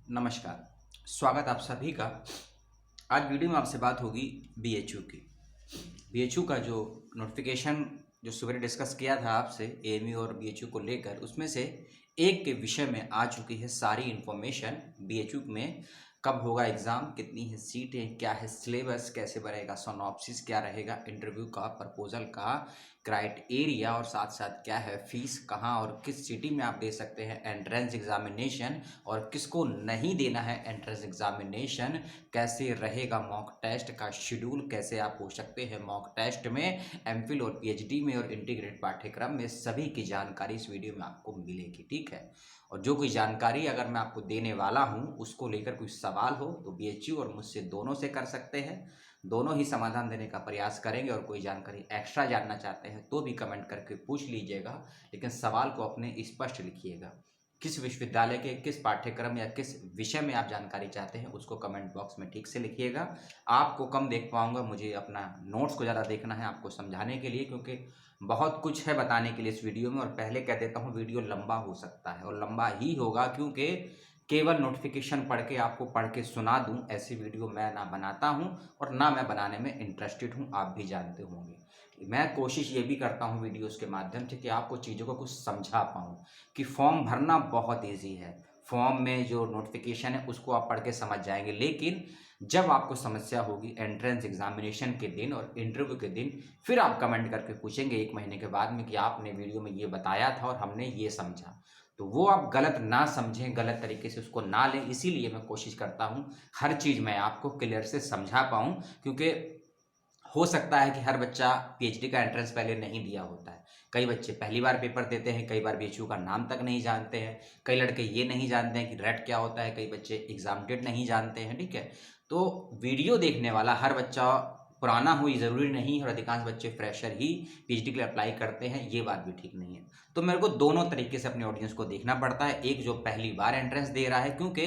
नमस्कार। स्वागत आप सभी का। आज वीडियो में आपसे बात होगी बीएचयू की। बीएचयू का जो नोटिफिकेशन जो सुबह डिस्कस किया था आपसे एएमयू और बीएचयू को लेकर, उसमें से एक के विषय में आ चुकी है सारी इन्फॉर्मेशन। बीएचयू में कब होगा एग्ज़ाम, कितनी है सीटें, क्या है सिलेबस, कैसे बनेगा, सोनॉप्सिस क्या रहेगा, इंटरव्यू का, प्रपोजल का क्राइटेरिया और साथ साथ क्या है फीस, कहाँ और किस सिटी में आप दे सकते हैं एंट्रेंस एग्जामिनेशन और किसको नहीं देना है एंट्रेंस एग्जामिनेशन, कैसे रहेगा मॉक टेस्ट का शेड्यूल, कैसे आप हो सकते हैं मॉक टेस्ट में, एमफिल और पीएचडी में और इंटीग्रेटेड पाठ्यक्रम में, सभी की जानकारी इस वीडियो में आपको मिलेगी। ठीक है। और जो कोई जानकारी अगर मैं आपको देने वाला हूं उसको लेकर कोई सवाल हो तो बीएचयू और मुझसे दोनों से कर सकते हैं। दोनों ही समाधान देने का प्रयास करेंगे और कोई जानकारी एक्स्ट्रा जानना चाहते हैं तो भी कमेंट करके पूछ लीजिएगा, लेकिन सवाल को अपने स्पष्ट लिखिएगा। किस विश्वविद्यालय के किस पाठ्यक्रम या किस विषय में आप जानकारी चाहते हैं उसको कमेंट बॉक्स में ठीक से लिखिएगा। आपको कम देख पाऊंगा, मुझे अपना नोट्स को ज़्यादा देखना है आपको समझाने के लिए, क्योंकि बहुत कुछ है बताने के लिए इस वीडियो में। और पहले कह देता हूँ वीडियो लंबा हो सकता है और लंबा ही होगा, क्योंकि केवल नोटिफिकेशन पढ़ के आपको पढ़ के सुना दूं ऐसी वीडियो मैं ना बनाता हूं और ना मैं बनाने में इंटरेस्टेड हूं, आप भी जानते होंगे। मैं कोशिश ये भी करता हूं वीडियोस के माध्यम से कि आपको चीज़ों को कुछ समझा पाऊं कि फॉर्म भरना बहुत ईजी है। फॉर्म में जो नोटिफिकेशन है उसको आप पढ़ के समझ जाएंगे, लेकिन जब आपको समस्या होगी एंट्रेंस एग्जामिनेशन के दिन और इंटरव्यू के दिन, फिर आप कमेंट करके पूछेंगे 1 महीने के बाद में कि आपने वीडियो में ये बताया था और हमने ये समझा। तो वो आप गलत ना समझें, गलत तरीके से उसको ना लें। इसीलिए मैं कोशिश करता हूँ हर चीज़ मैं आपको क्लियर से समझा पाऊँ, क्योंकि हो सकता है कि हर बच्चा पीएचडी का एंट्रेंस पहले नहीं दिया होता है। कई बच्चे पहली बार पेपर देते हैं, कई बार बीएचयू का नाम तक नहीं जानते हैं, कई लड़के ये नहीं जानते हैं कि रेट क्या होता है, कई बच्चे एग्जाम डेट नहीं जानते हैं। ठीक है। तो वीडियो देखने वाला हर बच्चा पुराना हो ये ज़रूरी नहीं है, और अधिकांश बच्चे फ्रेशर ही पीएचडी के लिए अप्लाई करते हैं, ये बात भी ठीक नहीं है। तो मेरे को दोनों तरीके से अपने ऑडियंस को देखना पड़ता है। एक जो पहली बार एंट्रेंस दे रहा है, क्योंकि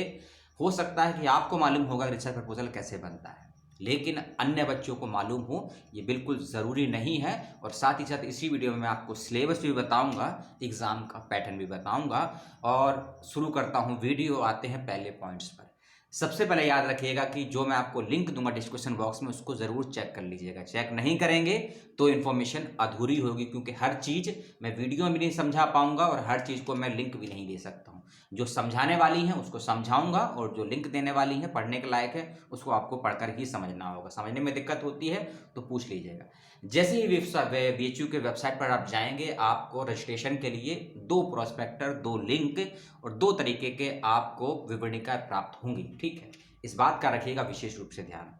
हो सकता है कि आपको मालूम होगा रिसर्च प्रपोजल कैसे बनता है, लेकिन अन्य बच्चों को मालूम हो ये बिल्कुल ज़रूरी नहीं है। और साथ ही साथ इसी वीडियो में मैं आपको सिलेबस भी बताऊंगा, एग्ज़ाम का पैटर्न भी बताऊंगा। और शुरू करता हूं वीडियो, आते हैं पहले पॉइंट्स पर। सबसे पहले याद रखिएगा कि जो मैं आपको लिंक दूंगा डिस्क्रिप्शन बॉक्स में उसको ज़रूर चेक कर लीजिएगा। चेक नहीं करेंगे तो इन्फॉर्मेशन अधूरी होगी, क्योंकि हर चीज़ मैं वीडियो में भी नहीं समझा पाऊंगा और हर चीज़ को मैं लिंक भी नहीं दे सकता हूँ। जो समझाने वाली हैं उसको समझाऊंगा और जो लिंक देने वाली हैं पढ़ने के लायक है उसको आपको पढ़कर ही समझना होगा। समझने में दिक्कत होती है तो पूछ लीजिएगा। जैसे ही बीएचयू के वेबसाइट पर आप जाएंगे, आपको रजिस्ट्रेशन के लिए 2 प्रोस्पेक्टर, 2 लिंक और 2 तरीके के आपको विवरणिकाएं प्राप्त होंगी। ठीक है। इस बात का रखिएगा विशेष रूप से ध्यान।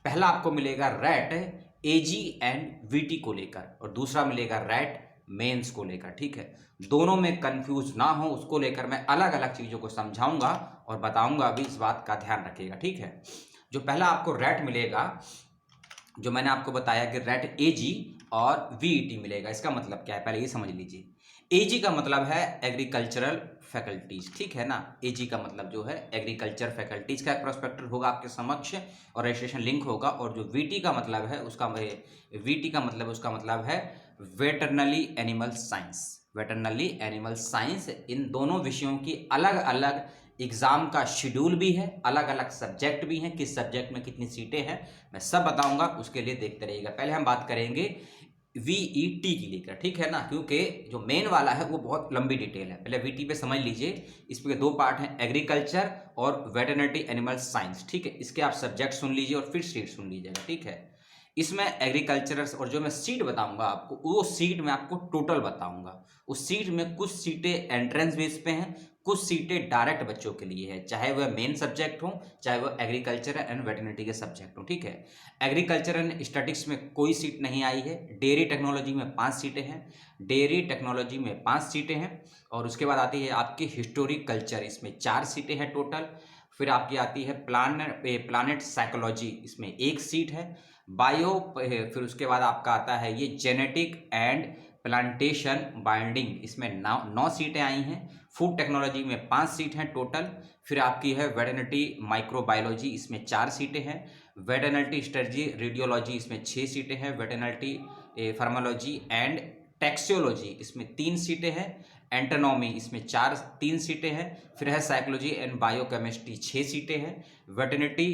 पहला आपको मिलेगा रैट एजी एंड वीटी को लेकर, और दूसरा मिलेगा रैट मेंस को लेकर। ठीक है। दोनों में कंफ्यूज ना हो उसको लेकर मैं अलग अलग चीज़ों को समझाऊंगा और बताऊंगा, अभी इस बात का ध्यान रखिएगा। ठीक है। जो पहला आपको रैट मिलेगा, जो मैंने आपको बताया कि रैट एजी और वीईटी मिलेगा, इसका मतलब क्या है पहले ये समझ लीजिए। एजी का मतलब है एग्रीकल्चरल फैकल्टीज, ठीक है ना। एजी का मतलब जो है एग्रीकल्चर फैकल्टीज का एक प्रोस्पेक्टर होगा आपके समक्ष और रजिस्ट्रेशन लिंक होगा। और जो वीटी का मतलब है उसका मतलब है veterinary animal science. Veterinary animal science, इन दोनों विषयों की अलग अलग एग्जाम का शेड्यूल भी है, अलग अलग सब्जेक्ट भी हैं, किस सब्जेक्ट में कितनी सीटें हैं मैं सब बताऊंगा, उसके लिए देखते रहिएगा। पहले हम बात करेंगे वीईटी की लेकर, ठीक है ना, क्योंकि जो मेन वाला है वो बहुत लंबी डिटेल है। पहले वीटी पे समझ लीजिए। इसके 2 पार्ट हैं, एग्रीकल्चर और वेटरनरी एनिमल साइंस। ठीक है। इसके आप सब्जेक्ट सुन लीजिए और फिर सीट सुन लीजिएगा। ठीक है। इसमें एग्रीकल्चर और जो मैं सीट बताऊंगा आपको, वो सीट में आपको टोटल बताऊंगा। उस सीट में कुछ सीटें एंट्रेंस बेस पे हैं, कुछ सीटें डायरेक्ट बच्चों के लिए है, चाहे वह मेन सब्जेक्ट हो, चाहे वह एग्रीकल्चर एंड वेटरनिटी के सब्जेक्ट हो। ठीक है। एग्रीकल्चर एंड स्टैटिक्स में कोई सीट नहीं आई है। डेयरी टेक्नोलॉजी में 5 सीटें हैं, डेयरी टेक्नोलॉजी में 5 सीटें हैं। और उसके बाद आती है आपकी हिस्टोरिक कल्चर, इसमें 4 सीटें हैं टोटल। फिर आपकी आती है प्लानेट साइकोलॉजी, इसमें 1 सीट है। बायो, फिर उसके बाद आपका आता है ये जेनेटिक एंड प्लांटेशन बाइंडिंग, इसमें 9 सीटें आई हैं। फूड टेक्नोलॉजी में 5 सीट हैं टोटल। फिर आपकी है वेटरनिटी माइक्रोबायोलॉजी, इसमें 4 सीटें हैं। वेटरनिटी स्ट्रेटजी रेडियोलॉजी, इसमें 6 सीटें हैं। वेटरनिटी फार्मालॉजी एंड टैक्सियोलॉजी, इसमें 3 सीटें हैं। एंटोनॉमी इसमें 3 सीटें हैं। फिर है साइकोलॉजी एंड बायोकेमिस्ट्री 6 सीटें हैं। वेटरनिटी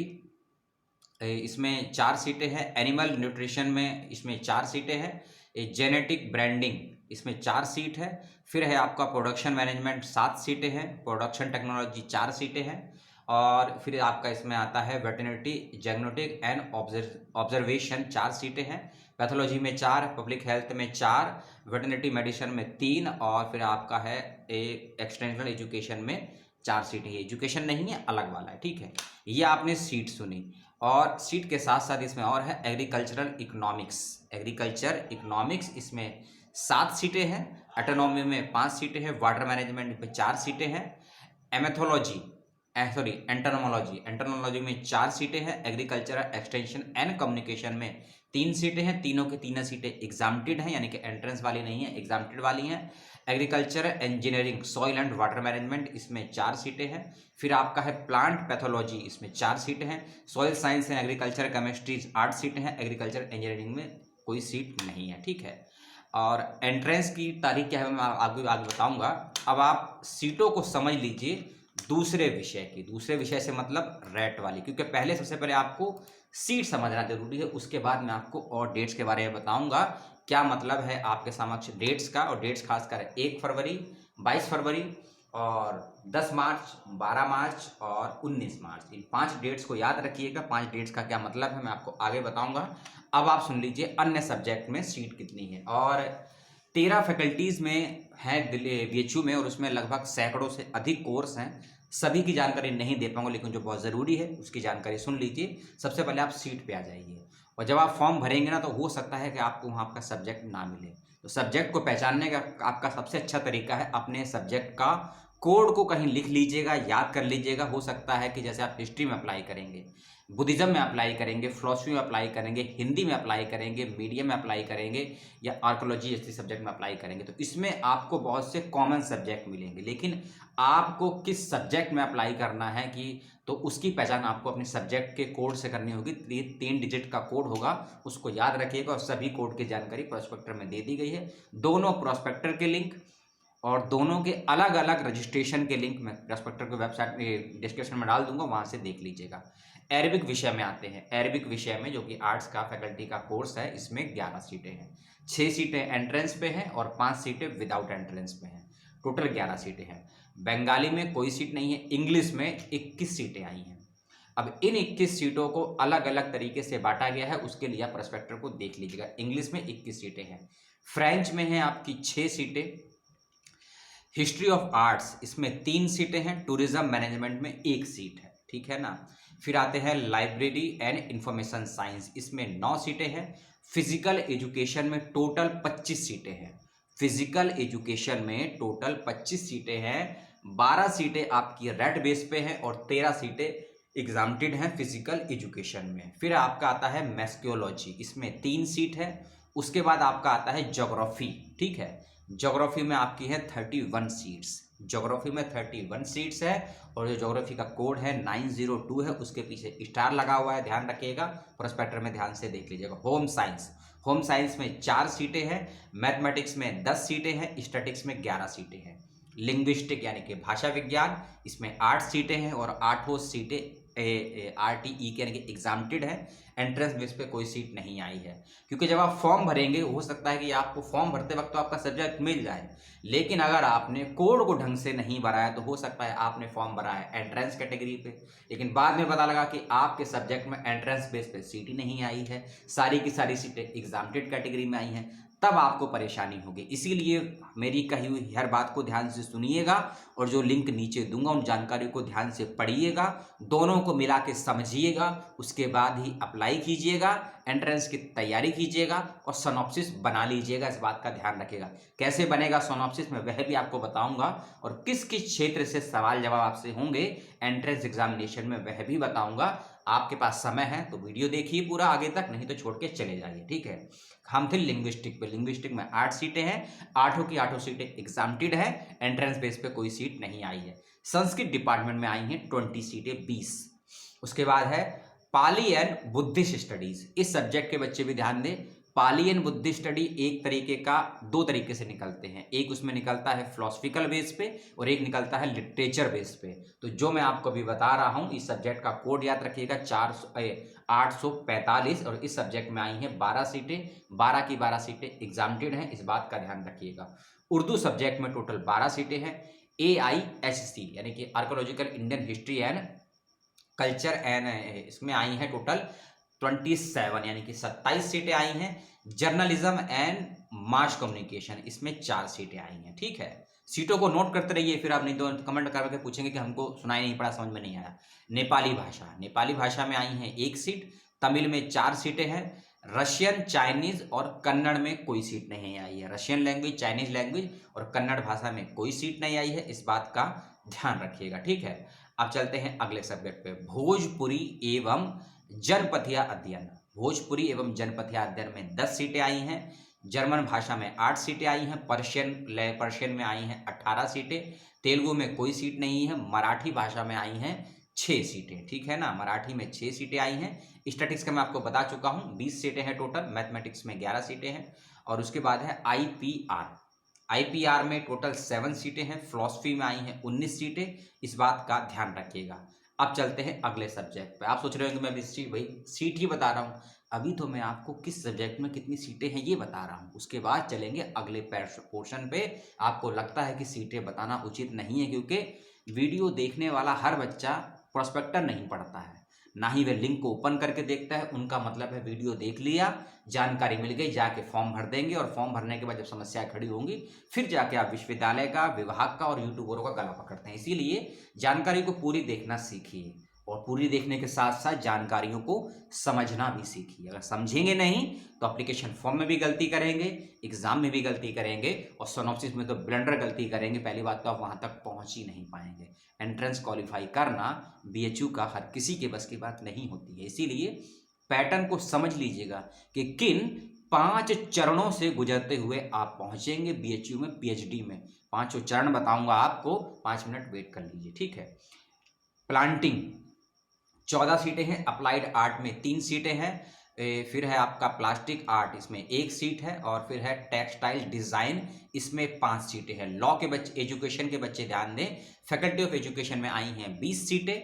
इसमें 4 सीटें हैं। एनिमल न्यूट्रिशन में इसमें 4 सीटें हैं। जेनेटिक ब्रांडिंग इसमें 4 सीट है। फिर है आपका प्रोडक्शन मैनेजमेंट 7 सीटें हैं। प्रोडक्शन टेक्नोलॉजी 4 सीटें हैं। और फिर आपका इसमें आता है वेटरनिटी जेनेटिक एंड ऑब्जर्वेशन 4 सीटें हैं। पैथोलॉजी में 4, पब्लिक हेल्थ में 4, वेटरनिटी मेडिसिन में 3 और फिर आपका है एक्सटेंशनल एजुकेशन में 4 सीटें। एजुकेशन नहीं है, अलग वाला है, ठीक है। ये आपने सीट सुनी और सीट के साथ साथ इसमें और है एग्रीकल्चरल इकोनॉमिक्स। एग्रीकल्चर इकोनॉमिक्स इसमें 7 सीटें हैं। एटोनॉमी में 5 सीटें हैं। वाटर मैनेजमेंट में 4 सीटें हैं। एंटोनोमोलॉजी में 4 सीटें हैं। एग्रीकल्चरल एक्सटेंशन एंड कम्युनिकेशन में 3 सीटें हैं। तीनों की तीनों सीटें एग्जाम्प्टेड हैं, यानी कि एंट्रेंस वाली नहीं है, एग्जाम्प्टेड वाली हैं। Agriculture engineering soil and water management इसमें 4 सीटें हैं। फिर आपका है प्लांट पैथोलॉजी इसमें 4 सीटें हैं। Soil science and agriculture chemistry 8 सीटें हैं। एग्रीकल्चर इंजीनियरिंग में कोई सीट नहीं है, ठीक है। और एंट्रेंस की तारीख क्या है मैं आपको आगे बताऊंगा। अब आप सीटों को समझ लीजिए दूसरे विषय से मतलब रेट वाली, क्योंकि पहले सबसे पहले आपको सीट समझना जरूरी है, उसके बाद मैं आपको और डेट्स के बारे में बताऊंगा क्या मतलब है आपके समक्ष डेट्स का। और डेट्स खासकर 1 फरवरी, 22 फरवरी और 10 मार्च, 12 मार्च और 19 मार्च। इन 5 डेट्स को याद रखिएगा। 5 डेट्स का क्या मतलब है मैं आपको आगे बताऊंगा। अब आप सुन लीजिए अन्य सब्जेक्ट में सीट कितनी है। और 13 फैकल्टीज़ में है BHU में, और उसमें लगभग सैकड़ों से अधिक कोर्स हैं। सभी की जानकारी नहीं दे पाऊंगा, लेकिन जो बहुत ज़रूरी है उसकी जानकारी सुन लीजिए। सबसे पहले आप सीट पे आ जाइए, और जब आप फॉर्म भरेंगे ना तो हो सकता है कि आपको वहाँ आपका सब्जेक्ट ना मिले। तो सब्जेक्ट को पहचानने का आपका सबसे अच्छा तरीका है अपने सब्जेक्ट का कोड को कहीं लिख लीजिएगा, याद कर लीजिएगा। हो सकता है कि जैसे आप हिस्ट्री में अप्लाई करेंगे, बुद्धिज़्म में अप्लाई करेंगे, फिलॉसफी में अप्लाई करेंगे, हिंदी में अप्लाई करेंगे, मीडियम में अप्लाई करेंगे या आर्कोलॉजी जैसे सब्जेक्ट में अप्लाई करेंगे, तो इसमें आपको बहुत से कॉमन सब्जेक्ट मिलेंगे। लेकिन आपको किस सब्जेक्ट में अप्लाई करना है तो उसकी पहचान आपको अपने सब्जेक्ट के कोड से करनी होगी। 3 डिजिट का कोड होगा, उसको याद रखिएगा। और सभी कोड की जानकारी प्रोस्पेक्टर में दे दी गई है। दोनों प्रोस्पेक्टर के लिंक और दोनों के अलग अलग रजिस्ट्रेशन के लिंक मैं प्रोस्पेक्टर की वेबसाइट में डिस्क्रिप्शन में डाल दूंगा, वहाँ से देख लीजिएगा। अरेबिक विषय में आते हैं। अरेबिक विषय में जो कि आर्ट्स का फैकल्टी का कोर्स है, इसमें 11 सीटें हैं। 6 सीटें एंट्रेंस पे हैं और 5 सीटें विदाउट एंट्रेंस पे हैं। टोटल 11 सीटें हैं। बंगाली में कोई सीट नहीं है। इंग्लिश में 21 सीटें आई हैं। अब इन 21 सीटों को अलग अलग तरीके से बांटा गया है, उसके लिए आप प्रोस्पेक्टर को देख लीजिएगा। इंग्लिश में 21 सीटें हैं। फ्रेंच में है आपकी 6 सीटें। हिस्ट्री ऑफ आर्ट्स इसमें 3 सीटें हैं। टूरिज्म मैनेजमेंट में 1 सीट है, ठीक है ना। फिर आते हैं लाइब्रेरी एंड इंफॉर्मेशन साइंस, इसमें 9 सीटें हैं। फिजिकल एजुकेशन में टोटल 25 सीटें हैं। फिजिकल एजुकेशन में टोटल 25 सीटें हैं। 12 सीटें आपकी रेट बेस पे हैं और 13 सीटें एग्जाम्प्टेड हैं फिजिकल एजुकेशन में। फिर आपका आता है मैस्कियोलॉजी, इसमें 3 सीट है। उसके बाद आपका आता है ज्योग्राफी, ठीक है। ज्योग्राफी में आपकी है 31 सीट्स। ज्योग्राफी में 31 सीट्स है और जो ज्योग्राफी का कोड है 902 है, उसके पीछे स्टार लगा हुआ है, ध्यान रखिएगा। प्रोस्पेक्टर में ध्यान से देख लीजिएगा। होम साइंस में 4 सीटें हैं। मैथमेटिक्स में 10 सीटें हैं। स्टैटिक्स में 11 सीटें हैं। लिंग्विस्टिक यानी कि भाषा विज्ञान, इसमें 8 सीटें हैं और 8 सीटें RTE के यानी कि एग्जाम्प्टेड है। एंट्रेंस बेस पे कोई सीट नहीं आई है, क्योंकि जब आप फॉर्म भरेंगे हो सकता है कि आपको फॉर्म भरते वक्त तो आपका सब्जेक्ट मिल जाए, लेकिन अगर आपने कोड को ढंग से नहीं भरा है तो हो सकता है आपने फॉर्म भरा है एंट्रेंस कैटेगरी पे, लेकिन बाद में पता लगा कि आपके सब्जेक्ट में एंट्रेंस बेस पे सीट ही नहीं आई है, सारी की सारी सीटें एग्जाम्प्टेड कैटेगरी में आई हैं, तब आपको परेशानी होगी। इसीलिए मेरी कही हुई हर बात को ध्यान से सुनिएगा और जो लिंक नीचे दूंगा उन जानकारी को ध्यान से पढ़िएगा, दोनों को मिला के समझिएगा, उसके बाद ही अप्लाई कीजिएगा, एंट्रेंस की तैयारी कीजिएगा और सिनॉप्सिस बना लीजिएगा। इस बात का ध्यान रखिएगा। कैसे बनेगा सिनॉप्सिस मैं वह भी आपको बताऊंगा, और किस किस क्षेत्र से सवाल जवाब आपसे होंगे एंट्रेंस एग्जामिनेशन में वह भी बताऊंगा। आपके पास समय है तो वीडियो देखिए पूरा आगे तक, नहीं तो छोड़ के चले जाइए, ठीक है। हम थे लिंग्विस्टिक पे। लिंग्विस्टिक में 8 सीटें हैं। 8 की 8 सीटें एग्जाम्प्टेड है, एंट्रेंस बेस पे कोई सीट नहीं आई है। संस्कृत डिपार्टमेंट में आई हैं 20 सीटें 20। उसके बाद है पाली एंड बुद्धिस्ट स्टडीज। इस सब्जेक्ट के बच्चे भी ध्यान दें। पाली एंड बुद्धिस्ट स्टडी एक तरीके का, दो तरीके से निकलते हैं, एक उसमें निकलता है फिलोसफिकल बेस पे और एक निकलता है लिटरेचर बेस पे। तो जो मैं आपको अभी बता रहा हूं, इस सब्जेक्ट का कोड याद रखिएगा 845, और इस सब्जेक्ट में आई हैं 12 सीटें, 12 की 12 सीटें एग्जामिनेटेड हैं, इस बात का ध्यान रखिएगा। उर्दू सब्जेक्ट में टोटल 12 सीटें हैं। AIHC यानी कि archaeological Indian history and culture and इसमें आई हैं टोटल 27 यानी कि 27 सीटें आई हैं। जर्नलिज्म एंड मास कम्युनिकेशन इसमें 4 सीटें आई हैं। ठीक है, सीटों को नोट करते रहिए, फिर आप नहीं तो कमेंट करके पूछेंगे कि हमको सुनाई नहीं पड़ा, समझ में नहीं आया। नेपाली भाषा, नेपाली भाषा में आई है 1 सीट, तमिल में 4 सीटें हैं, रशियन, चाइनीज और कन्नड़ में कोई सीट नहीं आई है। रशियन लैंग्वेज, चाइनीज लैंग्वेज और कन्नड़ भाषा में कोई सीट नहीं आई है, इस बात का ध्यान रखिएगा। ठीक है, अब चलते हैं अगले सब्जेक्ट पे, भोजपुरी एवं जनपथिया अध्ययन। भोजपुरी एवं जनपथिया अध्ययन में 10 सीटें आई हैं। जर्मन भाषा में 8 सीटें आई हैं। पर्शियन में आई हैं 18 सीटें। तेलुगु में कोई सीट नहीं है। मराठी भाषा में आई हैं 6 सीटें। ठीक है ना, मराठी में 6 सीटें आई हैं। स्टैटिस्टिक्स का मैं आपको बता चुका हूँ, 20 सीटें हैं टोटल। मैथमेटिक्स में 11 सीटें हैं। और उसके बाद है IPR में टोटल 7 सीटें हैं। फिलॉसफी में आई हैं 19 सीटें, इस बात का ध्यान रखिएगा। अब चलते हैं अगले सब्जेक्ट पे। आप सोच रहे होंगे मैं भाई सीट ही बता रहा हूँ, अभी तो मैं आपको किस सब्जेक्ट में कितनी सीटें हैं ये बता रहा हूँ, उसके बाद चलेंगे अगले पोर्शन पे। आपको लगता है कि सीटें बताना उचित नहीं है, क्योंकि वीडियो देखने वाला हर बच्चा प्रोस्पेक्टर नहीं पढ़ता है, ना ही वे लिंक को ओपन करके देखता है। उनका मतलब है वीडियो देख लिया, जानकारी मिल गई, जाके फॉर्म भर देंगे, और फॉर्म भरने के बाद जब समस्याएं खड़ी होंगी फिर जाके आप विश्वविद्यालय का, विभाग का और यूट्यूबरों का गला पकड़ते हैं। इसीलिए जानकारी को पूरी देखना सीखिए, और पूरी देखने के साथ साथ जानकारियों को समझना भी सीखिए। अगर समझेंगे नहीं तो एप्लीकेशन फॉर्म में भी गलती करेंगे, एग्जाम में भी गलती करेंगे, और सिनॉप्सिस में तो ब्लंडर गलती करेंगे। पहली बात तो आप वहां तक पहुंच ही नहीं पाएंगे। एंट्रेंस क्वालिफाई करना BHU का हर किसी के बस की बात नहीं होती है। इसीलिए पैटर्न को समझ लीजिएगा कि किन 5 चरणों से गुजरते हुए आप पहुंचेंगे BHU में, PhD में। 5 चरण बताऊंगा आपको, 5 मिनट वेट कर लीजिए। ठीक है, प्लांटिंग 14 सीटें हैं। अप्लाइड आर्ट में 3 सीटें हैं। फिर है आपका प्लास्टिक आर्ट, इसमें 1 सीट है। और फिर है टेक्सटाइल डिजाइन, इसमें 5 सीटें हैं। लॉ के बच्चे, एजुकेशन के बच्चे ध्यान दें, फैकल्टी ऑफ एजुकेशन में आई हैं 20 सीटें।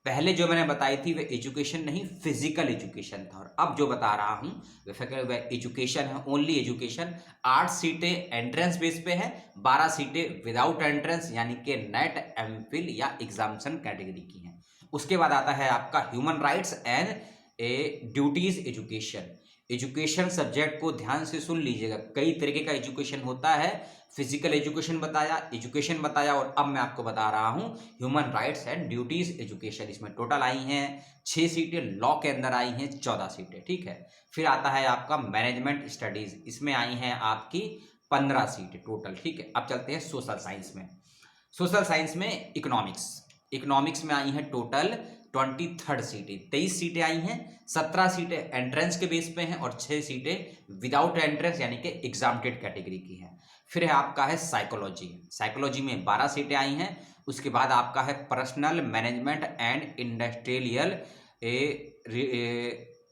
पहले जो मैंने बताई थी वह एजुकेशन नहीं, फिजिकल एजुकेशन था, और अब जो बता रहा हूं वह एजुकेशन है, ओनली एजुकेशन। 8 सीटें एंट्रेंस बेस पे है, 12 सीटें विदाउट एंट्रेंस यानी कि नेट, MPhil या एग्जामिनेशन कैटेगरी की हैं। उसके बाद आता है आपका human rights and duties education. Education subject को ध्यान से सुन लीजिएगा, कई तरीके का एजुकेशन होता है। फिजिकल एजुकेशन बताया, और अब मैं आपको बता रहा हूं human rights and duties education. इसमें टोटल आई हैं 6 सीटें। लॉ के अंदर आई हैं 14 सीटें। ठीक है, फिर आता है आपका मैनेजमेंट स्टडीज, इसमें आई हैं आपकी 15 सीटें टोटल। ठीक है, अब चलते हैं सोशल साइंस में। सोशल साइंस में इकोनॉमिक्स में आई हैं टोटल 23 सीटें। 23 सीटें आई हैं, 17 सीटें एंट्रेंस के बेस पे हैं और 6 सीटें विदाउट एंट्रेंस यानी कि एग्जामिनेटेड कैटेगरी की हैं। फिर है आपका है साइकोलॉजी में 12 सीटें आई हैं। उसके बाद आपका है personal management and industrial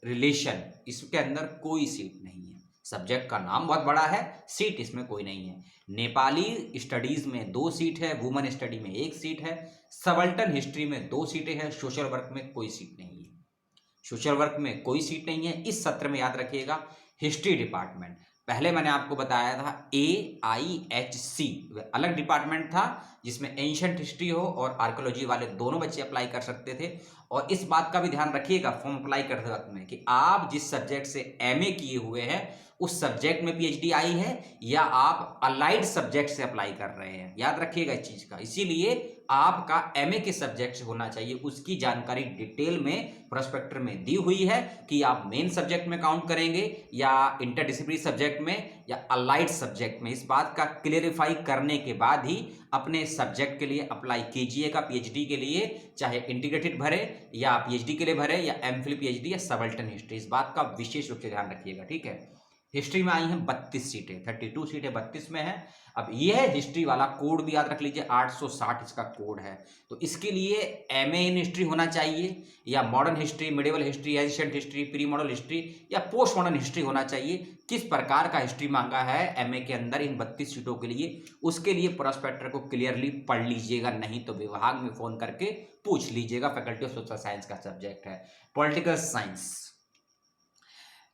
relation, इसके अंदर कोई सीट नहीं है। सब्जेक्ट का नाम बहुत बड़ा है, सीट इसमें कोई नहीं है। नेपाली स्टडीज में 2 सीट है, वुमन स्टडी में 1 सीट है, सबल्टन हिस्ट्री में 2 सीटें हैं, सोशल वर्क में कोई सीट नहीं है। सोशल वर्क में कोई सीट नहीं है। इस सत्र में याद रखिएगा हिस्ट्री डिपार्टमेंट, पहले मैंने आपको बताया था AIHC अलग डिपार्टमेंट था, जिसमें एंशिएंट हिस्ट्री हो और आर्कोलॉजी वाले दोनों बच्चे अप्लाई कर सकते थे। और इस बात का भी ध्यान रखिएगा फॉर्म अप्लाई करते वक्त में कि आप जिस सब्जेक्ट से MA किए हुए हैं उस सब्जेक्ट में PhD आई है या आप अलाइड सब्जेक्ट से अप्लाई कर रहे हैं, याद रखिएगा इस चीज का। इसीलिए आपका MA के सब्जेक्ट से होना चाहिए, उसकी जानकारी डिटेल में प्रोस्पेक्टर में दी हुई है कि आप मेन सब्जेक्ट में काउंट करेंगे या इंटरडिसिप्लिनरी सब्जेक्ट में या अलाइड सब्जेक्ट में। इस बात का क्लियरिफाई करने के बाद ही अपने सब्जेक्ट के लिए अप्लाई कीजिएगा PhD के लिए, चाहे इंटीग्रेटेड भरे या PhD के लिए भरे या MPhil PhD या सबल्टन हिस्ट्री। इस बात का विशेष रूप से ध्यान रखिएगा। ठीक है, हिस्ट्री में आई हैं 32 सीटें, 32 सीटें 32 में है। अब ये है हिस्ट्री वाला कोड भी याद रख लीजिए, 860 इसका कोड है। तो इसके लिए एमए इन हिस्ट्री होना चाहिए, या modern history, medieval history, ancient history, pre modern history या पोस्ट मॉडर्न हिस्ट्री होना चाहिए। किस प्रकार का हिस्ट्री मांगा है एमए के अंदर इन 32 सीटों के लिए, उसके लिए प्रोस्पेक्टर को क्लियरली पढ़ लीजिएगा, नहीं तो विभाग में फोन करके पूछ लीजिएगा। फैकल्टी ऑफ सोशल साइंस का सब्जेक्ट है। पॉलिटिकल साइंस,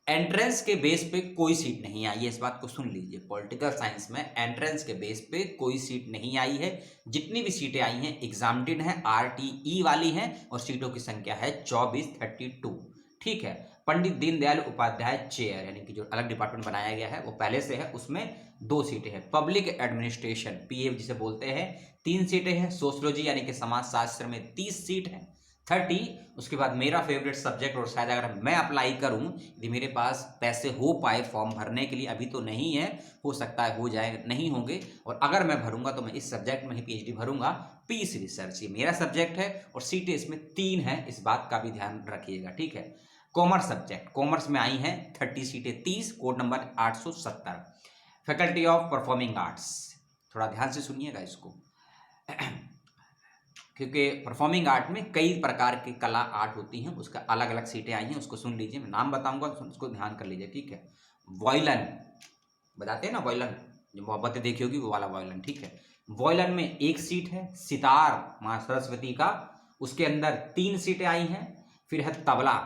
एंट्रेंस के बेस पे कोई सीट नहीं आई है, इस बात को सुन लीजिए। पॉलिटिकल साइंस में एंट्रेंस के बेस पे कोई सीट नहीं आई है। जितनी भी सीटें आई हैं एग्जामिनेड हैं, आरटीई वाली हैं, और सीटों की संख्या है 2432। ठीक है। पंडित दीनदयाल उपाध्याय चेयर, यानी कि जो अलग डिपार्टमेंट बनाया गया है वो पहले से है, उसमें 2 सीटें हैं। पब्लिक एडमिनिस्ट्रेशन, पीए जिसे बोलते हैं, 3 सीटें हैं। सोशियोलॉजी यानी कि समाज शास्त्र में 30 सीट है, 30। उसके बाद मेरा फेवरेट सब्जेक्ट, और शायद अगर मैं अप्लाई करूं, यदि मेरे पास पैसे हो पाए फॉर्म भरने के लिए, अभी तो नहीं है, हो सकता है हो जाए, नहीं होंगे, और अगर मैं भरूंगा तो मैं इस सब्जेक्ट में ही पीएचडी भरूंगा। पीस रिसर्च ये मेरा सब्जेक्ट है, और सीटें इसमें 3 है, इस बात का भी ध्यान रखिएगा। ठीक है। कॉमर्स सब्जेक्ट, कॉमर्स में आई हैं 30 सीटें, 30, code number 870। Faculty of performing arts, थोड़ा ध्यान से सुनिएगा इसको, क्योंकि परफॉर्मिंग आर्ट में कई प्रकार की कला आर्ट होती हैं, उसका अलग अलग सीटें आई हैं, उसको सुन लीजिए। मैं नाम बताऊंगा, उसको ध्यान कर लीजिए। ठीक है। वॉयलन, बताते हैं ना वॉयलन, जो मोहब्बतें देखी होगी वो वाला वॉयलन। ठीक है। वॉयलन में 1 सीट है। सितार माँ सरस्वती का, उसके अंदर 3 सीटें आई हैं। फिर है तबला,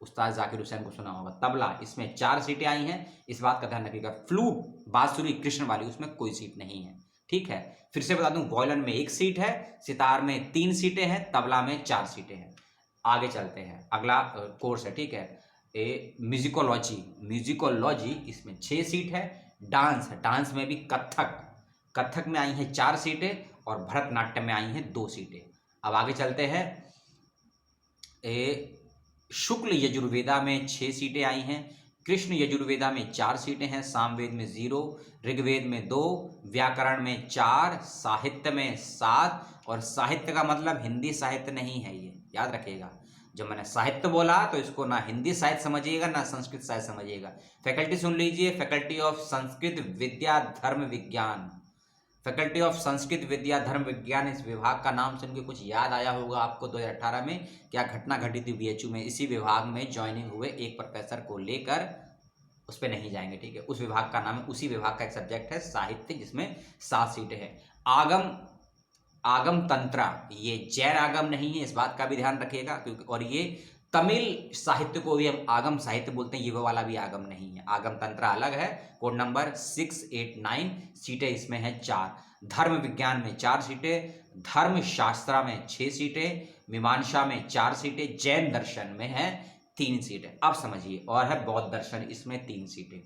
उस्ताद जाकिर हुसैन को सुना होगा, तबला, इसमें 4 सीटें आई हैं, इस बात का ध्यान रखिएगा। फ्लूट, बांसुरी कृष्ण वाली, उसमें कोई सीट नहीं है। ठीक है। फिर से बता दूं, वॉयलन में 1 सीट है, सितार में 3 सीटें हैं, तबला में 4 सीटें हैं। आगे चलते हैं, अगला कोर्स है। ठीक है। म्यूजिकोलॉजी, म्यूजिकोलॉजी, इसमें 6 सीट है। डांस है, डांस में भी कथक, कथक में आई हैं 4 सीटें, और भरतनाट्यम में आई हैं 2 सीटें। अब आगे चलते हैं, शुक्ल यजुर्वेदा में 6 सीटें आई हैं। कृष्ण यजुर्वेदा में 4 सीटें हैं। सामवेद में 0, ऋग्वेद में 2, व्याकरण में 4, साहित्य में 7, और साहित्य का मतलब हिंदी साहित्य नहीं है, ये याद रखिएगा। जब मैंने साहित्य बोला तो इसको ना हिंदी साहित्य समझिएगा ना संस्कृत साहित्य समझिएगा। फैकल्टी सुन लीजिए, फैकल्टी ऑफ संस्कृत विद्या धर्म विज्ञान, फैकल्टी ऑफ संस्कृत विद्या धर्म विज्ञान। इस विभाग का नाम सुन के कुछ याद आया होगा आपको, 2018 में क्या घटना घटी थी बीएचयू में। इसी विभाग में ज्वाइनिंग हुए एक प्रोफेसर को लेकर, उस पर नहीं जाएंगे। ठीक है। उस विभाग का नाम है, उसी विभाग का एक सब्जेक्ट है साहित्य, जिसमें 7 सीटें हैं। आगम, आगम तंत्रा, ये जैन आगम नहीं है, इस बात का भी ध्यान रखिएगा, क्योंकि और ये तमिल साहित्य को भी हम आगम साहित्य बोलते हैं, ये वो वाला भी आगम नहीं है। आगम तंत्र अलग है। कोड नंबर 689, सीटें इसमें है 4। धर्म विज्ञान में 4 सीटें, धर्म शास्त्र में 6 सीटें, मीमांसा में 4 सीटें, जैन दर्शन में है 3 सीटें। अब समझिए, और है बौद्ध दर्शन, इसमें 3 सीटें।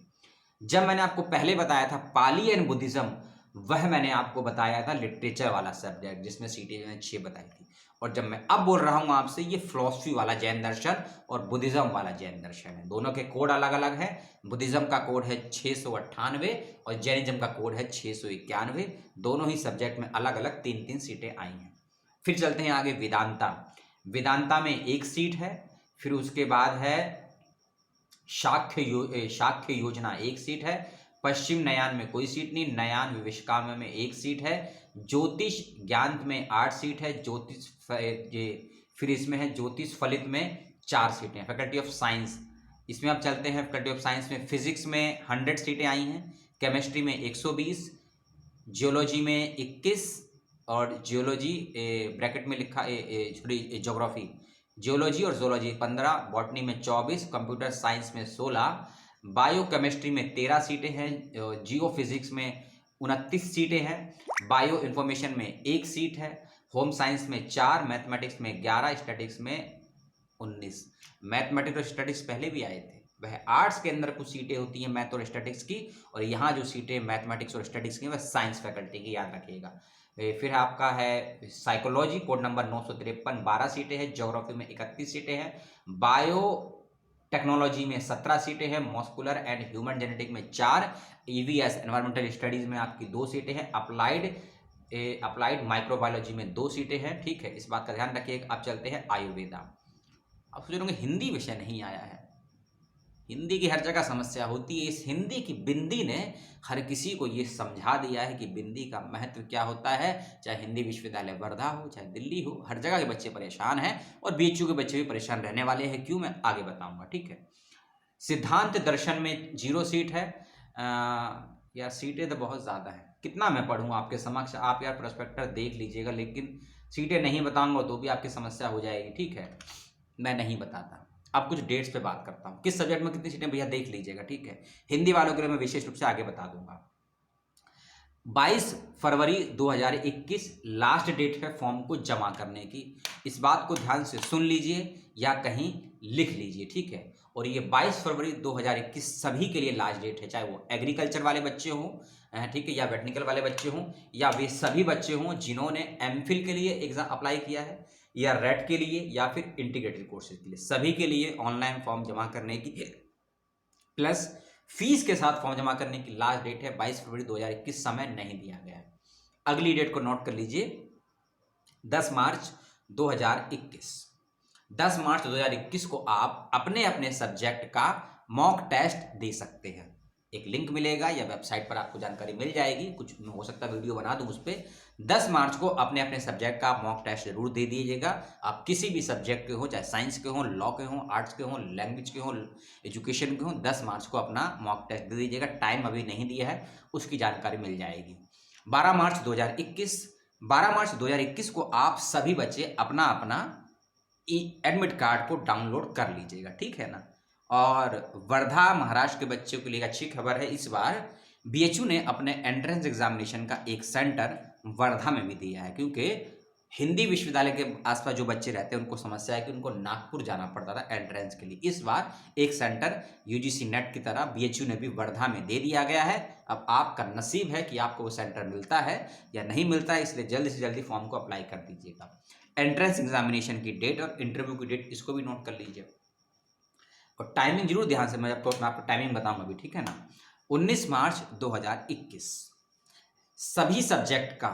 जब मैंने आपको पहले बताया था पाली एंड बुद्धिज्म, वह मैंने आपको बताया था लिटरेचर वाला सब्जेक्ट, जिसमें सीटें मैंने 6 बताई थी। और जब मैं अब बोल रहा हूं आपसे, ये फिलॉसफी वाला जैन दर्शन और बुद्धिज्म वाला जैन दर्शन है। दोनों के कोड अलग अलग है। बुद्धिज्म का कोड है 698 और जैनिज्म का कोड है 691। दोनों ही सब्जेक्ट में अलग अलग 3-3 सीटें आई हैं। फिर चलते हैं आगे, वेदांता। वेदांता में 1 सीट है। फिर उसके बाद है शाक्य योजना, 1 सीट है। पश्चिम नयान में कोई सीट नहीं। नयान विविष्काम में 1 सीट है। ज्योतिष ज्ञान में 8 सीट है। ज्योतिष फिर इसमें है ज्योतिष फलित में 4 सीटें। फैकल्टी ऑफ साइंस, इसमें आप चलते हैं। फैकल्टी ऑफ साइंस में फिजिक्स में 100 सीटें आई हैं। केमिस्ट्री में 120, जियोलॉजी में 21, और जियोलॉजी ब्रैकेट में लिखा ज्योग्राफी, जियोलॉजी और जोलॉजी 15, बॉटनी में 24, कंप्यूटर साइंस में 16, बायो केमिस्ट्री में 13 सीटें हैं। जियो फिजिक्स में 29 सीटें हैं। बायो इन्फॉर्मेशन में 1 सीट है। होम साइंस में 4, मैथमेटिक्स में 11, स्टैटिक्स में 19। मैथमेटिक्स और स्टैटिक्स पहले भी आए थे। वह आर्ट्स के अंदर कुछ सीटें होती हैं मैथ और स्टैटिक्स की, और यहाँ जो सीटें मैथमेटिक्स और स्टैटिक्स की वह साइंस फैकल्टी की, याद रखिएगा। फिर आपका है साइकोलॉजी, कोड नंबर 953, 12 सीटें हैं। ज्योग्राफी में 31 सीटें हैं। बायो टेक्नोलॉजी में 17 सीटें हैं। मॉस्कुलर एंड ह्यूमन जेनेटिक में 4, ईवीएस एनवायरमेंटल स्टडीज में आपकी 2 सीटें हैं। अप्लाइड माइक्रोबायोलॉजी में 2 सीटें हैं। ठीक है, इस बात का ध्यान रखिए। अब चलते हैं आयुर्वेदा। अब सोच रहे होंगे हिंदी विषय नहीं आया है, हिंदी की हर जगह समस्या होती है। इस हिंदी की बिंदी ने हर किसी को ये समझा दिया है कि बिंदी का महत्व क्या होता है। चाहे हिंदी विश्वविद्यालय वर्धा हो, चाहे दिल्ली हो, हर जगह के बच्चे परेशान हैं और बीएचयू के बच्चे भी परेशान रहने वाले हैं। क्यों, मैं आगे बताऊंगा, ठीक है। सिद्धांत दर्शन में 0 सीट है। यार सीटें तो बहुत ज़्यादा है, कितना मैं पढ़ूँ आपके समक्ष। आप यार प्रोस्पेक्टर देख लीजिएगा, लेकिन सीटें नहीं बताऊंगा तो भी आपकी समस्या हो जाएगी, ठीक है। मैं नहीं बताता। अब कुछ डेट्स पे बात करता हूँ, किस सब्जेक्ट में कितनी सीटें भैया देख लीजिएगा, ठीक है। हिंदी वालों के लिए मैं विशेष रूप से आगे बता दूंगा। 22 फरवरी 2021 लास्ट डेट है फॉर्म को जमा करने की। इस बात को ध्यान से सुन लीजिए या कहीं लिख लीजिए, ठीक है। और ये 22 फरवरी 2021 सभी के लिए लास्ट डेट है, चाहे वो एग्रीकल्चर वाले बच्चे हों, ठीक है, या वेटनिकल वाले बच्चे हों, या वे सभी बच्चे हों जिन्होंने एमफिल के लिए एग्जाम अप्लाई किया है, या रेट के लिए, या फिर इंटीग्रेटेड कोर्सेज के लिए। सभी के लिए ऑनलाइन फॉर्म जमा करने की प्लस फीस के साथ फॉर्म जमा करने की लास्ट डेट है 22 फरवरी 2021। समय नहीं दिया गया है। अगली डेट को नोट कर लीजिए, 10 मार्च 2021। 10 मार्च 2021 को आप अपने अपने सब्जेक्ट का मॉक टेस्ट दे सकते हैं। एक लिंक मिलेगा या वेबसाइट पर आपको जानकारी मिल जाएगी, कुछ हो सकता है वीडियो बना दूं उस पर। 10 मार्च को अपने अपने सब्जेक्ट का मॉक टेस्ट जरूर दे दीजिएगा। आप किसी भी सब्जेक्ट के हो, चाहे साइंस के हो, लॉ के हो, आर्ट्स के हो, लैंग्वेज के हो, एजुकेशन के हो, 10 मार्च को अपना मॉक टेस्ट दे दीजिएगा। टाइम अभी नहीं दिया है, उसकी जानकारी मिल जाएगी। 12 मार्च 2021 को आप सभी बच्चे अपना अपना एडमिट कार्ड को डाउनलोड कर लीजिएगा, ठीक है ना। और वर्धा महाराष्ट्र के बच्चों के लिए अच्छी खबर है, इस बार बीएचयू ने अपने एंट्रेंस एग्जामिनेशन का एक सेंटर वर्धा में भी दिया है। क्योंकि हिंदी विश्वविद्यालय के आसपास जो बच्चे रहते हैं उनको समस्या है कि उनको नागपुर जाना पड़ता था एंट्रेंस के लिए। इस बार एक सेंटर यूजीसी नेट की तरह बीएचयू ने भी वर्धा में दे दिया गया है। अब आपका नसीब है कि आपको वो सेंटर मिलता है या नहीं मिलता है, इसलिए जल्दी से जल्दी फॉर्म को अप्लाई कर दीजिएगा। एंट्रेंस एग्जामिनेशन की डेट और इंटरव्यू की डेट, इसको भी नोट कर लीजिए। और टाइमिंग जरूर ध्यान से, मैं आपको टाइमिंग बताऊंगा अभी, ठीक है ना। 19 मार्च 2021 सभी सब्जेक्ट का,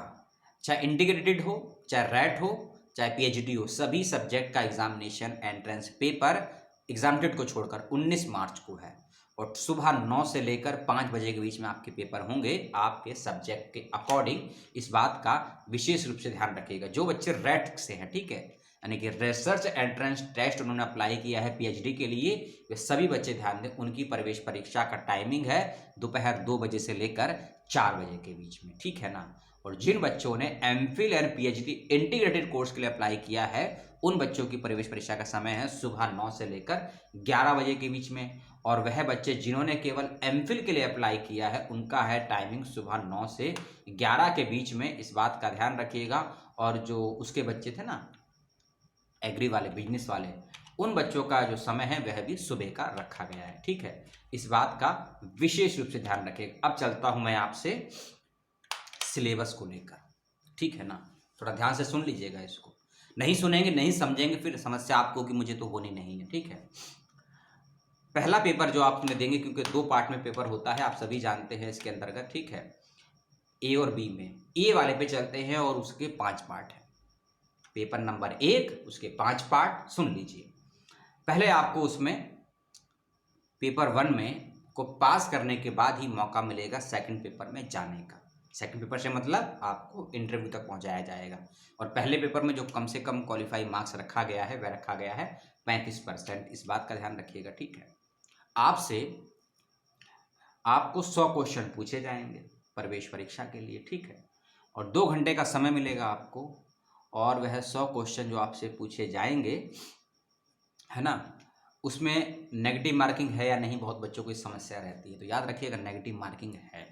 चाहे इंटीग्रेटेड हो, चाहे रैट हो, चाहे पीएचडी हो, सभी सब्जेक्ट का examination entrance paper exam date को छोड़कर 19 मार्च को है। और सुबह 9 से लेकर 5 बजे के बीच में आपके पेपर होंगे आपके सब्जेक्ट के अकॉर्डिंग। इस बात का विशेष रूप से ध्यान रखिएगा। जो बच्चे रैट से हैं, ठीक है, यानी कि रिसर्च एंट्रेंस टेस्ट उन्होंने अप्लाई किया है पीएचडी के लिए, वे सभी बच्चे ध्यान दें। उनकी प्रवेश परीक्षा का टाइमिंग है दोपहर 2 बजे से लेकर 4 बजे के बीच में, ठीक है ना। और जिन बच्चों ने MPhil and PhD integrated course के लिए अप्लाई किया है उन बच्चों की प्रवेश परीक्षा का समय है सुबह 9 से लेकर 11 बजे के बीच में। और वह बच्चे जिन्होंने केवल एमफिल के लिए अप्लाई किया है उनका है टाइमिंग सुबह 9 से 11 के बीच में। इस बात का ध्यान रखिएगा। और जो उसके बच्चे थे ना एग्री वाले, बिजनेस वाले, उन बच्चों का जो समय है वह भी सुबह का रखा गया है, ठीक है। इस बात का विशेष रूप से ध्यान रखिएगा। अब चलता हूं मैं आपसे सिलेबस को लेकर, ठीक है ना। थोड़ा ध्यान से सुन लीजिएगा, इसको नहीं सुनेंगे नहीं समझेंगे फिर समस्या आपको कि मुझे तो होनी नहीं है, ठीक है। पहला पेपर जो आपने देंगे, क्योंकि 2 पार्ट में पेपर होता है, आप सभी जानते हैं इसके अंतर्गत, ठीक है। ए और बी में ए वाले पे चलते हैं और उसके 5 पार्ट है। पेपर नंबर 1 उसके 5 पार्ट सुन लीजिए। पहले आपको उसमें पेपर 1 में को पास करने के बाद ही मौका मिलेगा सेकंड पेपर में जाने का। सेकंड पेपर से मतलब आपको इंटरव्यू तक पहुंचाया जाएगा। और पहले पेपर में जो कम से कम क्वालिफाई मार्क्स रखा गया है वह रखा गया है 35%। इस बात का ध्यान रखिएगा, ठीक है। आपको 100 क्वेश्चन पूछे जाएंगे प्रवेश परीक्षा के लिए, ठीक है। और 2 घंटे का समय मिलेगा आपको। और वह 100 क्वेश्चन जो आपसे पूछे जाएंगे, है ना, उसमें नेगेटिव मार्किंग है या नहीं, बहुत बच्चों को इस समस्या रहती है। तो याद रखिएगा नेगेटिव मार्किंग है,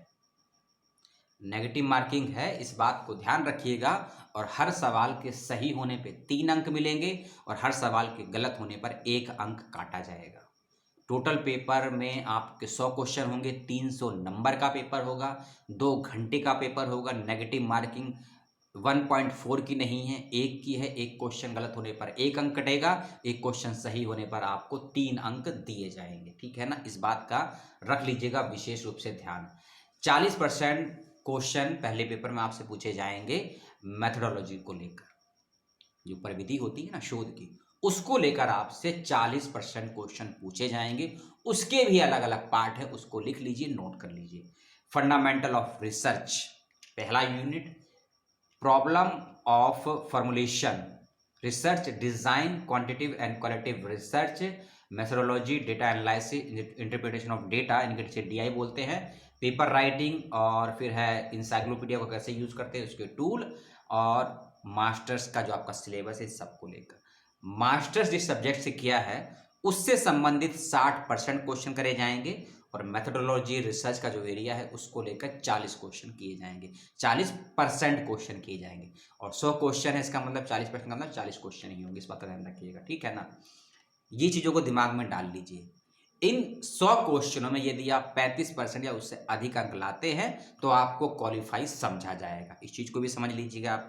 नेगेटिव मार्किंग है, इस बात को ध्यान रखिएगा। और हर सवाल के सही होने पे 3 अंक मिलेंगे और हर सवाल के गलत होने पर 1 अंक काटा जाएगा। टोटल पेपर में आपके 100 क्वेश्चन होंगे, 300 नंबर का पेपर होगा, 2 घंटे का पेपर होगा। नेगेटिव मार्किंग 1.4 की नहीं है, 1 की है। 1 क्वेश्चन गलत होने पर 1 अंक कटेगा, 1 क्वेश्चन सही होने पर आपको 3 अंक दिए जाएंगे, ठीक है ना। इस बात का रख लीजिएगा विशेष रूप से ध्यान। 40% क्वेश्चन पहले पेपर में आपसे पूछे जाएंगे मेथोडोलॉजी को लेकर, जो प्रविधि होती है ना शोध की, उसको लेकर आपसे 40% क्वेश्चन पूछे जाएंगे। उसके भी अलग अलग पार्ट है, उसको लिख लीजिए, नोट कर लीजिए। फंडामेंटल ऑफ रिसर्च पहला unit, problem of formulation, research design, quantitative and qualitative research, methodology, data analysis, interpretation of data, इनके DI बोलते हैं, पेपर राइटिंग, और फिर है इंसाइक्लोपीडिया को कैसे यूज करते हैं उसके टूल, और मास्टर्स का जो आपका सिलेबस है सबको लेकर। मास्टर्स जिस सब्जेक्ट से किया है उससे संबंधित 60% क्वेश्चन करे जाएंगे, और मेथोडोलॉजी रिसर्च का जो एरिया है उसको लेकर 40 क्वेश्चन किए जाएंगे, 40% क्वेश्चन किए जाएंगे। और 100 क्वेश्चन है, इसका मतलब 40% का मतलब 40 क्वेश्चन ही होंगे, इस बात का ध्यान रखिएगा, ठीक है ना। ये चीज़ों को दिमाग में डाल लीजिए। इन 100 क्वेश्चनों में यदि आप 35% या उससे अधिक अंक लाते हैं तो आपको क्वालिफाई समझा जाएगा। इस चीज़ को भी समझ लीजिएगा आप,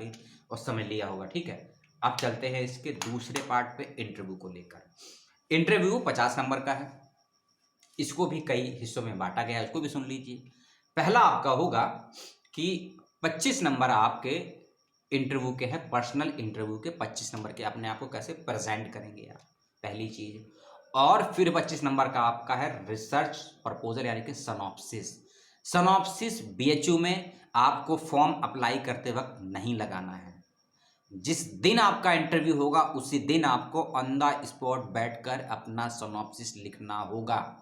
और समझ लिया होगा, ठीक है। अब चलते हैं इसके दूसरे पार्ट पे, इंटरव्यू को लेकर। इंटरव्यू 50 नंबर का है, इसको भी कई हिस्सों में बांटा गया है, उसको भी सुन लीजिए। पहला आपका होगा कि 25 नंबर आपके इंटरव्यू के हैं, पर्सनल इंटरव्यू के 25 नंबर के, अपने आप को कैसे प्रेजेंट करेंगे आप, पहली चीज। और फिर 25 नंबर का आपका है रिसर्च प्रपोजल, यानी कि सनॉप्सिस। सनॉप्सिस BHU में आपको फॉर्म अप्लाई करते वक्त नहीं लगाना है। जिस दिन आपका इंटरव्यू होगा उसी दिन आपको ऑन द स्पॉट बैठकर अपना सिनॉप्सिस लिखना होगा।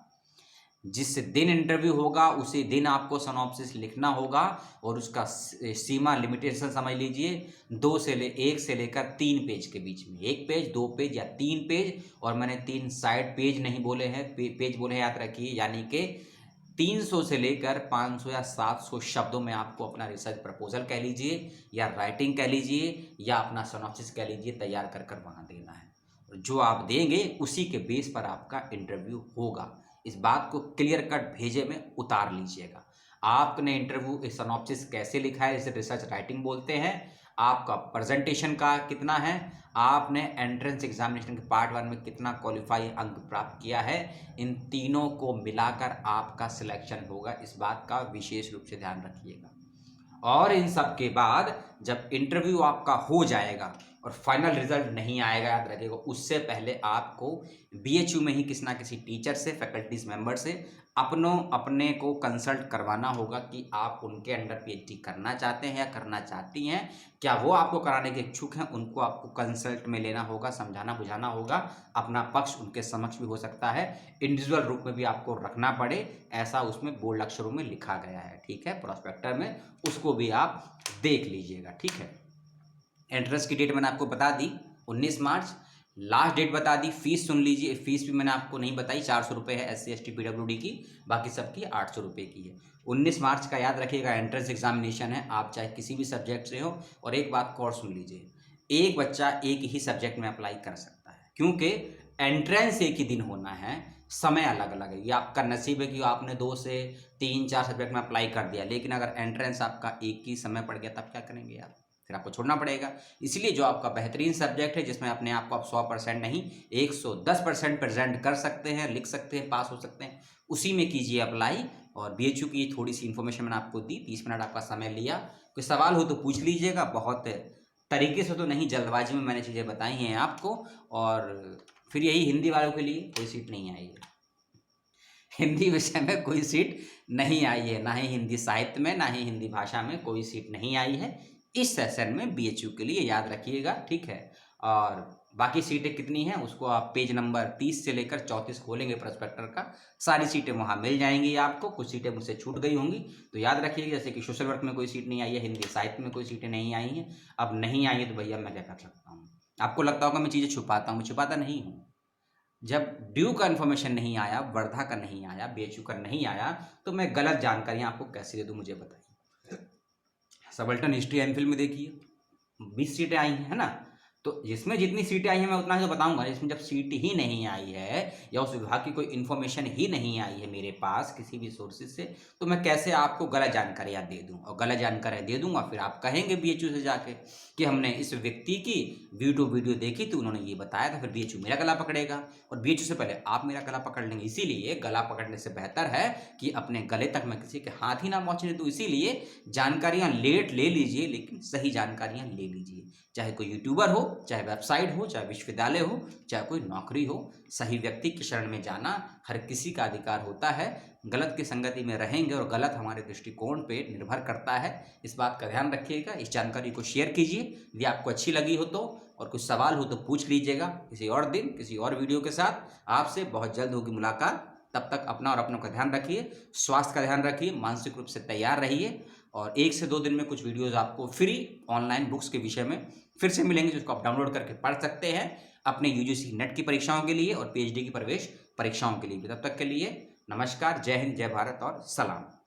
जिस दिन इंटरव्यू होगा उसी दिन आपको सिनॉप्सिस लिखना होगा, और उसका सीमा लिमिटेशन समझ लीजिए, 1 से लेकर 3 पेज के बीच में, 1 पेज, 2 पेज या 3 पेज। और मैंने 3 साइड पेज नहीं बोले हैं, पेज बोले हैं, याद रखिए। यानी कि 300 से लेकर 500 या 700 शब्दों में आपको अपना रिसर्च प्रपोजल कह लीजिए, या राइटिंग कह लीजिए, या अपना सिनॉप्सिस कह लीजिए, तैयार कर कर वहाँ देना है। और जो आप देंगे उसी के बेस पर आपका इंटरव्यू होगा। इस बात को क्लियर कट भेजे में उतार लीजिएगा। आपने इंटरव्यू सिनॉप्सिस कैसे लिखा है, इसे रिसर्च राइटिंग बोलते हैं। आपका प्रेजेंटेशन का कितना है, आपने एंट्रेंस एग्जामिनेशन के पार्ट 1 में कितना क्वालिफाई अंक प्राप्त किया है, इन तीनों को मिलाकर आपका सिलेक्शन होगा। इस बात का विशेष रूप से ध्यान रखिएगा। और इन सब के बाद जब इंटरव्यू आपका हो जाएगा और फाइनल रिजल्ट नहीं आएगा, याद रखिएगा, उससे पहले आपको BHU में ही किसी ना किसी टीचर से, फैकल्टीज मेंबर से अपने को कंसल्ट करवाना होगा कि आप उनके अंडर PhD करना चाहते हैं या करना चाहती हैं, क्या वो आपको कराने के इच्छुक हैं। उनको आपको कंसल्ट में लेना होगा, समझाना बुझाना होगा, अपना पक्ष उनके समक्ष भी हो सकता है, इंडिविजुअल रूप में भी आपको रखना पड़े, ऐसा उसमें बोल्ड अक्षरों में लिखा गया है, ठीक है, प्रोस्पेक्टर में। उसको भी आप देख लीजिएगा, ठीक है। एंट्रेंस की डेट मैंने आपको बता दी 19 मार्च, लास्ट डेट बता दी। फीस सुन लीजिए, फीस भी मैंने आपको नहीं बताई, 400 रुपये है SC ST PWD की, बाकी सबकी 800 रुपये की है। 19 मार्च का याद रखिएगा एंट्रेंस एग्जामिनेशन है, आप चाहे किसी भी सब्जेक्ट से हो। और एक बात और सुन लीजिए, एक बच्चा एक ही सब्जेक्ट में अप्लाई कर सकता है, क्योंकि एंट्रेंस एक ही दिन होना है, समय अलग अलग है। ये आपका नसीब है कि आपने 2 से 3 4 सब्जेक्ट में अप्लाई कर दिया, लेकिन अगर एंट्रेंस आपका एक ही समय पड़ गया तब क्या करेंगे आप, फिर आपको छोड़ना पड़ेगा। इसलिए जो आपका बेहतरीन सब्जेक्ट है, जिसमें अपने आप को आप 100% नहीं 110% प्रेजेंट कर सकते हैं, लिख सकते हैं, पास हो सकते हैं, उसी में कीजिए अप्लाई। और BHU की थोड़ी सी इन्फॉर्मेशन मैंने आपको दी, 30 मिनट आपका समय लिया। कोई सवाल हो तो पूछ लीजिएगा, बहुत तरीके से तो नहीं, जल्दबाजी में मैंने चीज़ें बताई हैं आपको। और फिर यही, हिंदी वालों के लिए कोई सीट नहीं आई है, हिंदी विषय में कोई सीट नहीं आई है, ना ही हिंदी साहित्य में, ना ही हिंदी भाषा में कोई सीट नहीं आई है इस सेशन में BHU के लिए, याद रखिएगा, ठीक है। और बाकी सीटें कितनी हैं उसको आप पेज नंबर 30 से लेकर 34 खोलेंगे प्रोस्पेक्टर का, सारी सीटें वहाँ मिल जाएंगी आपको। कुछ सीटें मुझसे छूट गई होंगी तो याद रखिएगा, जैसे कि सोशल वर्क में कोई सीट नहीं आई है, हिंदी साहित्य में कोई सीटें नहीं आई हैं। अब नहीं आई है तो भैया मैं क्या कर सकता हूँ। आपको लगता होगा मैं चीज़ें छुपाता हूँ, मैं छुपाता नहीं हूँ। जब ड्यू का इन्फॉर्मेशन नहीं आया, वर्धा का नहीं आया, BHU का नहीं आया, तो मैं गलत जानकारियाँ आपको कैसे दे दूँ, मुझे बताइए। सबल्टन हिस्ट्री MPhil में देखिए 20 सीटें आई हैं, है ना। तो जिसमें जितनी सीटें आई हैं मैं उतना ही तो बताऊंगा। इसमें जब सीट ही नहीं आई है या उस विभाग की कोई इन्फॉर्मेशन ही नहीं आई है मेरे पास किसी भी सोर्सेज से, तो मैं कैसे आपको गलत जानकारियाँ दे दूँ। और गलत जानकारियाँ दे दूंगा फिर आप कहेंगे BHU से जाके कि हमने इस व्यक्ति की वीडियो देखी थी, उन्होंने ये बताया था, फिर BHU मेरा गला पकड़ेगा और BHU से पहले आप मेरा गला पकड़ लेंगे। इसीलिए गला पकड़ने से बेहतर है कि अपने गले तक मैं किसी के हाथ ही ना पहुँचने दूँ। इसीलिए जानकारियाँ लेट ले लीजिए, लेकिन सही जानकारियाँ ले लीजिए। चाहे कोई यूट्यूबर हो, चाहे वेबसाइट हो, चाहे विश्वविद्यालय हो, चाहे कोई नौकरी हो, सही व्यक्ति की शरण में जाना हर किसी का अधिकार होता है। गलत की संगति में रहेंगे और गलत हमारे दृष्टिकोण पे निर्भर करता है। इस बात का ध्यान रखिएगा। इस जानकारी को शेयर कीजिए। यदि आपको अच्छी लगी हो तो, और कुछ सवाल हो तो पूछ लीजिएगा। किसी और दिन किसी और वीडियो के साथ आपसे बहुत जल्द होगी मुलाकात। तब तक अपना और अपनों का ध्यान रखिए, स्वास्थ्य का ध्यान रखिए, मानसिक रूप से तैयार रहिए। और 1 से 2 दिन में कुछ वीडियोस आपको फ्री ऑनलाइन बुक्स के विषय में फिर से मिलेंगे, जिसको आप डाउनलोड करके पढ़ सकते हैं अपने यूजीसी नेट की परीक्षाओं के लिए और पीएचडी की प्रवेश परीक्षाओं के लिए। तब तक के लिए नमस्कार, जय हिंद, जय भारत और सलाम।